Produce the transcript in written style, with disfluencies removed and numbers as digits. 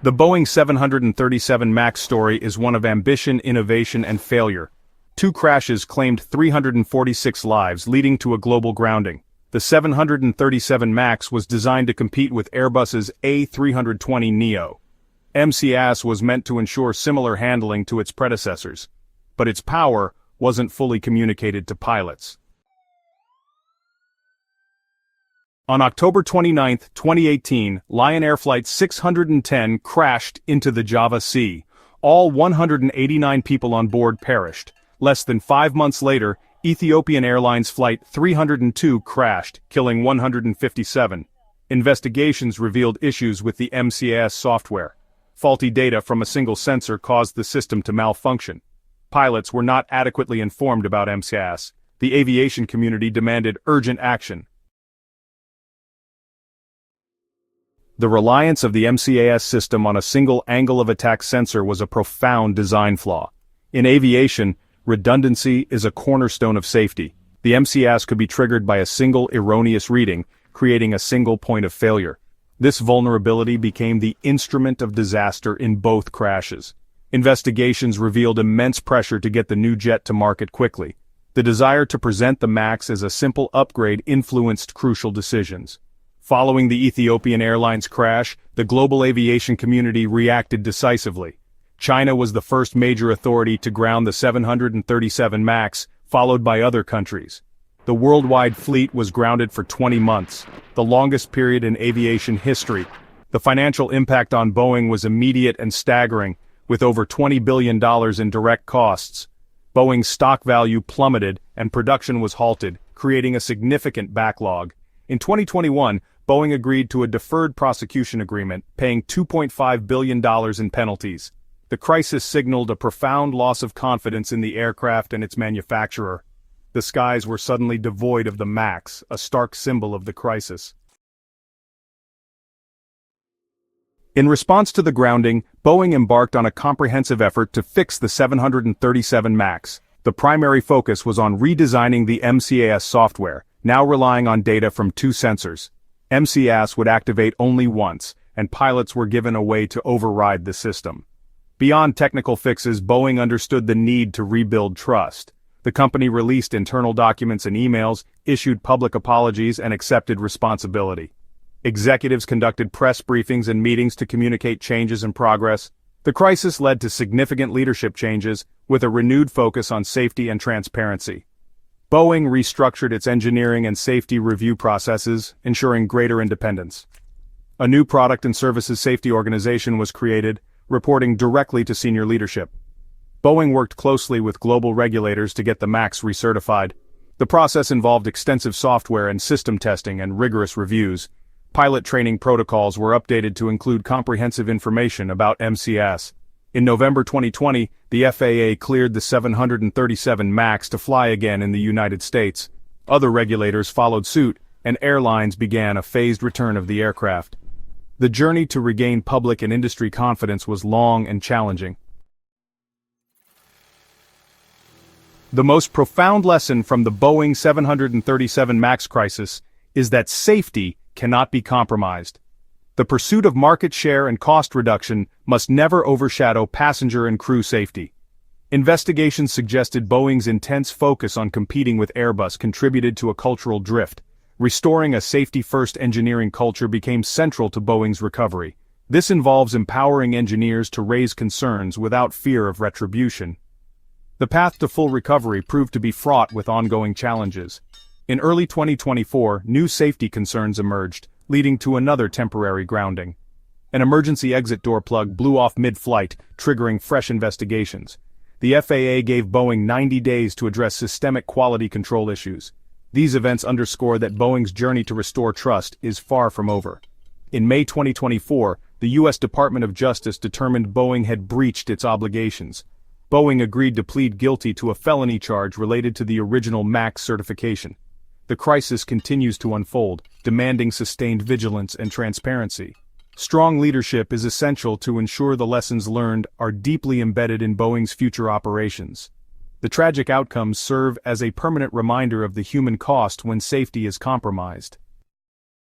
The Boeing 737 MAX story is one of ambition, innovation, and failure. Two crashes claimed 346 lives, leading to a global grounding. The 737 MAX was designed to compete with Airbus's A320neo. MCAS was meant to ensure similar handling to its predecessors, but its power wasn't fully communicated to pilots. On October 29, 2018, Lion Air Flight 610 crashed into the Java Sea. All 189 people on board perished. Less than 5 months later, Ethiopian Airlines Flight 302 crashed, killing 157. Investigations revealed issues with the MCAS software. Faulty data from a single sensor caused the system to malfunction. Pilots were not adequately informed about MCAS. The aviation community demanded urgent action. The reliance of the MCAS system on a single angle of attack sensor was a profound design flaw. In aviation, redundancy is a cornerstone of safety. The MCAS could be triggered by a single erroneous reading, creating a single point of failure. This vulnerability became the instrument of disaster in both crashes. Investigations revealed immense pressure to get the new jet to market quickly. The desire to present the MAX as a simple upgrade influenced crucial decisions. Following the Ethiopian Airlines crash, the global aviation community reacted decisively. China was the first major authority to ground the 737 MAX, followed by other countries. The worldwide fleet was grounded for 20 months, the longest period in aviation history. The financial impact on Boeing was immediate and staggering, with over $20 billion in direct costs. Boeing's stock value plummeted and production was halted, creating a significant backlog. In 2021, Boeing agreed to a deferred prosecution agreement, paying $2.5 billion in penalties. The crisis signaled a profound loss of confidence in the aircraft and its manufacturer. The skies were suddenly devoid of the MAX, a stark symbol of the crisis. In response to the grounding, Boeing embarked on a comprehensive effort to fix the 737 MAX. The primary focus was on redesigning the MCAS software, now relying on data from two sensors. MCAS would activate only once, and pilots were given a way to override the system. Beyond technical fixes, Boeing understood the need to rebuild trust. The company released internal documents and emails, issued public apologies, and accepted responsibility. Executives conducted press briefings and meetings to communicate changes and progress. The crisis led to significant leadership changes, with a renewed focus on safety and transparency. Boeing restructured its engineering and safety review processes, ensuring greater independence. A new product and services safety organization was created, reporting directly to senior leadership. Boeing worked closely with global regulators to get the MAX recertified. The process involved extensive software and system testing and rigorous reviews. Pilot training protocols were updated to include comprehensive information about MCAS. In November 2020, the FAA cleared the 737 MAX to fly again in the United States. Other regulators followed suit, and airlines began a phased return of the aircraft. The journey to regain public and industry confidence was long and challenging. The most profound lesson from the Boeing 737 MAX crisis is that safety cannot be compromised. The pursuit of market share and cost reduction must never overshadow passenger and crew safety. Investigations suggested Boeing's intense focus on competing with Airbus contributed to a cultural drift. Restoring a safety-first engineering culture became central to Boeing's recovery. This involves empowering engineers to raise concerns without fear of retribution. The path to full recovery proved to be fraught with ongoing challenges. In early 2024, new safety concerns emerged, leading to another temporary grounding. An emergency exit door plug blew off mid-flight, triggering fresh investigations. The FAA gave Boeing 90 days to address systemic quality control issues. These events underscore that Boeing's journey to restore trust is far from over. In May 2024, the U.S. Department of Justice determined Boeing had breached its obligations. Boeing agreed to plead guilty to a felony charge related to the original MAX certification. The crisis continues to unfold, demanding sustained vigilance and transparency. Strong leadership is essential to ensure the lessons learned are deeply embedded in Boeing's future operations. The tragic outcomes serve as a permanent reminder of the human cost when safety is compromised.